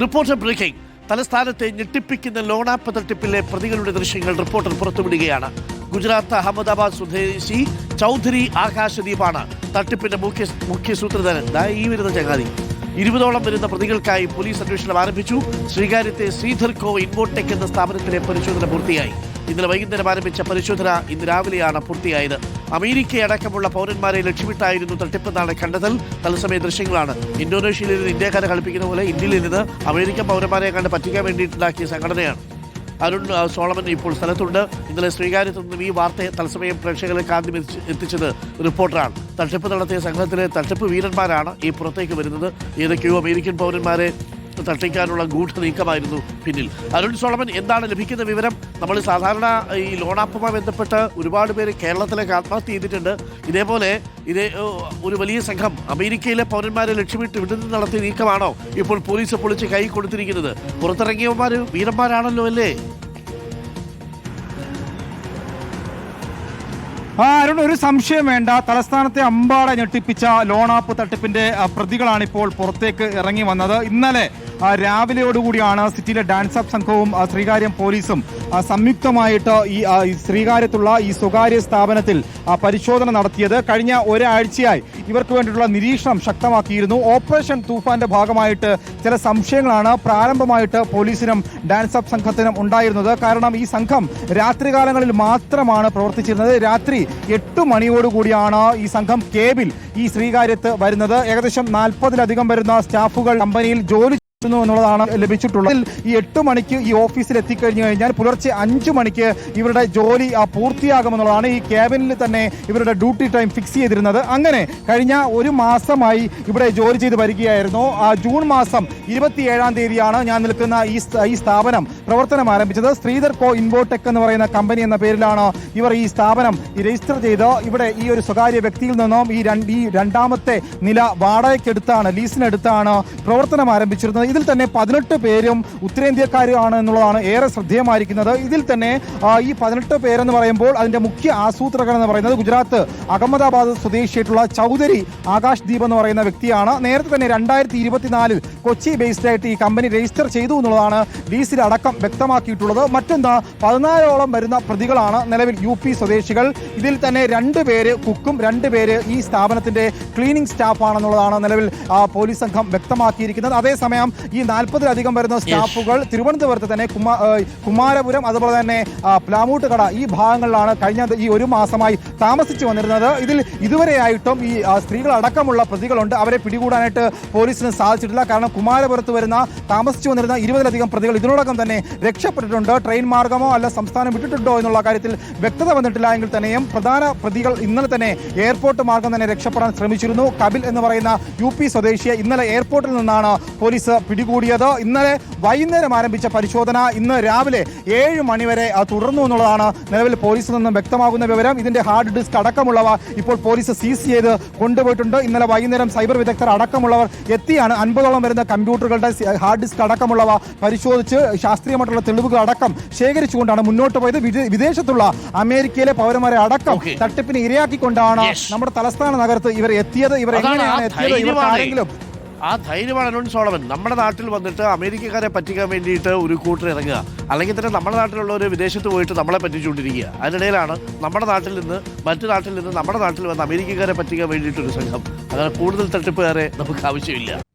Reporter breaking. തലസ്ഥാനത്തെ ഞെട്ടിപ്പിക്കുന്ന loan app തട്ടിപ്പിലെ പ്രതികളുടെ ദൃശ്യങ്ങൾ റിപ്പോർട്ടർ പുറത്തുവിടുകയാണ്. ഗുജറാത്ത് അഹമ്മദാബാദ് സ്വദേശി ചൗധരി ആകാശദീപാണ് തട്ടിപ്പിന്റെ മുഖ്യ സൂത്രധാരൻ. ഈ വരുന്ന ചങ്ങാതി. 20ഓളം വരുന്ന പ്രതികൾക്കായി പോലീസ് അന്വേഷണം ആരംഭിച്ചു. ശ്രീകാര്യത്തെ ശ്രീധർ കോ ഇൻവോടെക് എന്ന സ്ഥാപനത്തിലെ പരിശോധന പൂർത്തിയായി. ഇന്നലെ വൈകുന്നേരം ആരംഭിച്ച പരിശോധന ഇന്ന് രാവിലെയാണ് പൂർത്തിയായത്. അമേരിക്കയടക്കമുള്ള പൗരന്മാരെ ലക്ഷ്യമിട്ടായിരുന്നു തട്ടിപ്പെന്നാണ് കണ്ടെത്തൽ. തത്സമയ ദൃശ്യങ്ങളാണ്. ഇന്തോനേഷ്യയിൽ നിന്ന് ഇന്ത്യക്കാരെ കളിപ്പിക്കുന്ന പോലെ ഇന്ത്യയിൽ നിന്ന് അമേരിക്കൻ പൗരന്മാരെ കണ്ട് പറ്റിക്കാൻ വേണ്ടിയിട്ടുണ്ടാക്കിയ സംഘടനയാണ്. അരുൺ സോളമൻ ഇപ്പോൾ സ്ഥലത്തുണ്ട്. ഇന്നലെ ശ്രീകാര്യത്തു നിന്നും ഈ വാർത്തയെ തത്സമയം പ്രേക്ഷകരിലേക്ക് ആദ്യം എത്തിച്ചത് റിപ്പോർട്ടറാണ്. തട്ടിപ്പ് നടത്തിയ സംഘത്തിലെ തട്ടിപ്പ് വീരന്മാരാണ് ഈ പുറത്തേക്ക് വരുന്നത്. ഏതൊക്കെയോ അമേരിക്കൻ പൗരന്മാരെ തട്ടിക്കാനുള്ള ഗൂഢ നീക്കമായിരുന്നു പിന്നിൽ. അരുൺ സോളമൻ, എന്താണ് ലഭിക്കുന്ന വിവരം? നമ്മൾ സാധാരണ ഈ ലോൺ ആപ്പുമായി ബന്ധപ്പെട്ട് ഒരുപാട് പേര് കേരളത്തിലേക്ക് ആത്മഹത്യ ചെയ്തിട്ടുണ്ട്. ഇതേപോലെ ഒരു വലിയ സംഘം അമേരിക്കയിലെ പൗരന്മാരെ ലക്ഷ്യമിട്ട് വിടുന്ന നടത്തിയ നീക്കമാണോ ഇപ്പോൾ പോലീസ് പൊളിച്ച് കൈ കൊടുത്തിരിക്കുന്നത്? പുറത്തിറങ്ങിയവന്മാർ വീരന്മാരാണല്ലോ അല്ലേ? അരുൺ, ഒരു സംശയം വേണ്ട. തലസ്ഥാനത്തെ അമ്പാടെ ഞെട്ടിപ്പിച്ച ലോൺ ആപ്പ് തട്ടിപ്പിന്റെ പ്രതികളാണ് ഇപ്പോൾ പുറത്തേക്ക് ഇറങ്ങി വന്നത്. ഇന്നലെ രാവിലെയോടുകൂടിയാണ് സിറ്റിയിലെ ഡാൻസ് അപ്പ് സംഘവും ശ്രീകാര്യം പോലീസും സംയുക്തമായിട്ട് ഈ ശ്രീകാര്യത്തുള്ള ഈ സ്വകാര്യ സ്ഥാപനത്തിൽ പരിശോധന നടത്തിയത്. കഴിഞ്ഞ ഒരാഴ്ചയായി ഇവർക്ക് വേണ്ടിയിട്ടുള്ള നിരീക്ഷണം ശക്തമാക്കിയിരുന്നു. ഓപ്പറേഷൻ തൂഫാന്റെ ഭാഗമായിട്ട് ചില സംശയങ്ങളാണ് പ്രാരംഭമായിട്ട് പോലീസിനും ഡാൻസ് അപ്പ് സംഘത്തിനും ഉണ്ടായിരുന്നത്. കാരണം ഈ സംഘം രാത്രികാലങ്ങളിൽ മാത്രമാണ് പ്രവർത്തിച്ചിരുന്നത്. രാത്രി 8 മണിയോടുകൂടിയാണ് ഈ സംഘം കേബിൽ ഈ ശ്രീകാര്യത്ത് വരുന്നത്. ഏകദേശം 40-ലധികം വരുന്ന സ്റ്റാഫുകൾ കമ്പനിയിൽ ജോലി എന്നുള്ളതാണ് ലഭിച്ചിട്ടുള്ളത്. ഈ 8 മണിക്ക് ഈ ഓഫീസിൽ എത്തിക്കഴിഞ്ഞു കഴിഞ്ഞാൽ പുലർച്ചെ 5 മണിക്ക് ഇവരുടെ ജോലി പൂർത്തിയാകുമെന്നുള്ളതാണ്. ഈ ക്യാബിനിൽ തന്നെ ഇവരുടെ ഡ്യൂട്ടി ടൈം ഫിക്സ് ചെയ്തിരുന്നത്. അങ്ങനെ കഴിഞ്ഞ ഒരു മാസമായി ഇവിടെ ജോലി ചെയ്ത് വരികയായിരുന്നു. ജൂൺ മാസം 27-ാം തീയതിയാണ് ഞാൻ നിൽക്കുന്ന ഈ സ്ഥാപനം പ്രവർത്തനം ആരംഭിച്ചത്. ശ്രീധർ കോ ഇൻവോടെക് എന്ന് പറയുന്ന കമ്പനി എന്ന പേരിലാണ് ഇവർ ഈ സ്ഥാപനം രജിസ്റ്റർ ചെയ്ത് ഇവിടെ ഈ ഒരു സ്വകാര്യ വ്യക്തിയിൽ നിന്നും ഈ രണ്ടാമത്തെ നില വാടകയ്ക്കെടുത്താണ്, ലീസിനെടുത്താണ് പ്രവർത്തനം ആരംഭിച്ചിരുന്നത്. ഇതിൽ തന്നെ 18 പേരും ഉത്തരേന്ത്യക്കാരാണ് എന്നുള്ളതാണ് ഏറെ ശ്രദ്ധേയമായിരിക്കുന്നത്. ഇതിൽ തന്നെ ഈ 18 പേരെന്ന് പറയുമ്പോൾ അതിന്റെ മുഖ്യ ആസൂത്രകൻ എന്ന് പറയുന്നത് ഗുജറാത്ത് അഹമ്മദാബാദ് സ്വദേശിയായിട്ടുള്ള ചൗധരി ആകാശ് ദീപ് എന്ന് പറയുന്ന വ്യക്തിയാണ്. നേരത്തെ തന്നെ 2024 കൊച്ചി ബേസ്ഡ് ആയിട്ട് ഈ കമ്പനി രജിസ്റ്റർ ചെയ്തു എന്നുള്ളതാണ് ലീസിൽ അടക്കം വ്യക്തമാക്കിയിട്ടുള്ളത്. മറ്റൊന്ന് 14ഓളം വരുന്ന പ്രതികളാണ് നിലവിൽ UP സ്വദേശികൾ. ഇതിൽ തന്നെ 2 പേര് കുക്കും 2 പേര് ഈ സ്ഥാപനത്തിന്റെ ക്ലീനിംഗ് സ്റ്റാഫാണെന്നുള്ളതാണ് നിലവിൽ പോലീസ് സംഘം വ്യക്തമാക്കിയിരിക്കുന്നത്. അതേസമയം ഈ 40-ലധികം വരുന്ന സ്റ്റാഫുകൾ തിരുവനന്തപുരത്ത് തന്നെ കുമാരപുരം, അതുപോലെ തന്നെ പ്ലാമൂട്ടുകട ഈ ഭാഗങ്ങളിലാണ് കഴിഞ്ഞ ഈ ഒരു മാസമായി താമസിച്ചു വന്നിരുന്നത്. ഇതിൽ ഇതുവരെയായിട്ടും ഈ സ്ത്രീകൾ അടക്കമുള്ള പ്രതികളുണ്ട്. അവരെ പിടികൂടാനായിട്ട് പോലീസിന് സാധിച്ചിട്ടില്ല. കാരണം കുമാരപുരത്ത് വരുന്ന താമസിച്ചു വന്നിരുന്ന 20-ലധികം പ്രതികൾ ഇതിനോടകം തന്നെ രക്ഷപ്പെട്ടിട്ടുണ്ട്. ട്രെയിൻ മാർഗമോ അല്ല സംസ്ഥാനം വിട്ടിട്ടുണ്ടോ എന്നുള്ള കാര്യത്തിൽ വ്യക്തത വന്നിട്ടില്ല എങ്കിൽ തന്നെയും പ്രധാന പ്രതികൾ ഇന്നലെ തന്നെ എയർപോർട്ട് മാർഗം തന്നെ രക്ഷപ്പെടാൻ ശ്രമിച്ചിരുന്നു. കപിൽ എന്ന് പറയുന്ന UP സ്വദേശിയെ ഇന്നലെ എയർപോർട്ടിൽ നിന്നാണ് പോലീസ് പിടികൂടിയത്. ഇന്നലെ വൈകുന്നേരം ആരംഭിച്ച പരിശോധന ഇന്ന് രാവിലെ 7 മണിവരെ തുടർന്നു എന്നുള്ളതാണ് നിലവിൽ പോലീസിൽ നിന്നും വ്യക്തമാകുന്ന വിവരം. ഇതിന്റെ ഹാർഡ് ഡിസ്ക് അടക്കമുള്ളവ ഇപ്പോൾ പോലീസ് സീസ് ചെയ്ത് കൊണ്ടുപോയിട്ടുണ്ട്. ഇന്നലെ വൈകുന്നേരം സൈബർ വിദഗ്ധർ അടക്കമുള്ളവർ എത്തിയാണ് 50ഓളം വരുന്ന കമ്പ്യൂട്ടറുകളുടെ ഹാർഡ് ഡിസ്ക് അടക്കമുള്ളവ പരിശോധിച്ച് ശാസ്ത്രീയമായിട്ടുള്ള തെളിവുകൾ അടക്കം ശേഖരിച്ചുകൊണ്ടാണ് മുന്നോട്ട് പോയത്. വിദേശത്തുള്ള അമേരിക്കയിലെ പൗരന്മാരെ അടക്കം തട്ടിപ്പിന് ഇരയാക്കിക്കൊണ്ടാണ് നമ്മുടെ തലസ്ഥാന നഗരത്ത് ഇവർ എത്തിയത്. ഇവർ എങ്ങനെയാണ് എത്തിയത്? ഇവർക്കാരെങ്കിലും ആ ധൈര്യമാണ് അരുൺ സോളമൻ. നമ്മുടെ നാട്ടിൽ വന്നിട്ട് അമേരിക്കക്കാരെ പറ്റിക്കാൻ വേണ്ടിയിട്ട് ഒരു കൂട്ടർ ഇറങ്ങുക, അല്ലെങ്കിൽ തന്നെ നമ്മുടെ നാട്ടിലുള്ളവർ വിദേശത്ത് പോയിട്ട് നമ്മളെ പറ്റിച്ചുകൊണ്ടിരിക്കുക. അതിനിടയിലാണ് നമ്മുടെ നാട്ടിൽ നിന്ന് മറ്റു നാട്ടിൽ നിന്ന് നമ്മുടെ നാട്ടിൽ വന്ന് അമേരിക്കക്കാരെ പറ്റിക്കാൻ വേണ്ടിയിട്ടൊരു സംഘം. അങ്ങനെ കൂടുതൽ തട്ടിപ്പുകാരെ നമുക്ക് ആവശ്യമില്ല.